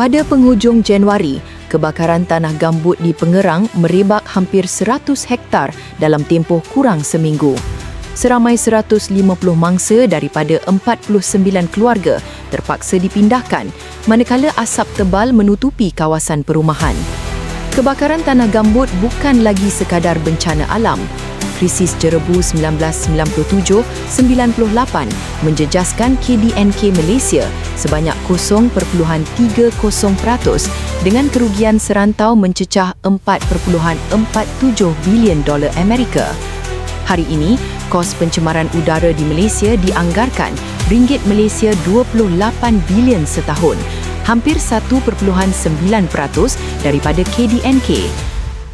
Pada penghujung Januari, kebakaran tanah gambut di Pengerang merebak hampir 100 hektar dalam tempoh kurang seminggu. Seramai 150 mangsa daripada 49 keluarga terpaksa dipindahkan, manakala asap tebal menutupi kawasan perumahan. Kebakaran tanah gambut bukan lagi sekadar bencana alam. Krisis jerebu 1997-98 menjejaskan KDNK Malaysia sebanyak 0.30% dengan kerugian serantau mencecah $4.47 bilion Amerika. Hari ini, kos pencemaran udara di Malaysia dianggarkan ringgit Malaysia 28 bilion setahun, hampir 1.9% daripada KDNK.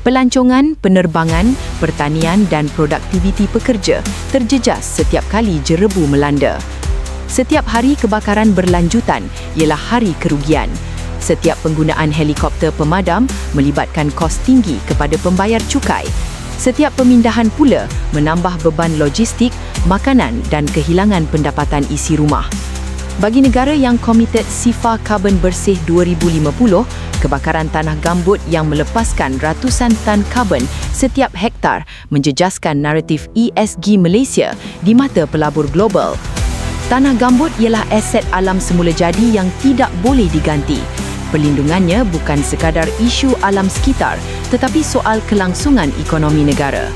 Pelancongan, penerbangan, pertanian dan produktiviti pekerja terjejas setiap kali jerebu melanda. Setiap hari kebakaran berlanjutan ialah hari kerugian. Setiap penggunaan helikopter pemadam melibatkan kos tinggi kepada pembayar cukai. Setiap pemindahan pula menambah beban logistik, makanan dan kehilangan pendapatan isi rumah. Bagi negara yang komited Sifar Karbon Bersih 2050, kebakaran tanah gambut yang melepaskan ratusan tan karbon setiap hektar menjejaskan naratif ESG Malaysia di mata pelabur global. Tanah gambut ialah aset alam semula jadi yang tidak boleh diganti. Perlindungannya bukan sekadar isu alam sekitar, tetapi soal kelangsungan ekonomi negara.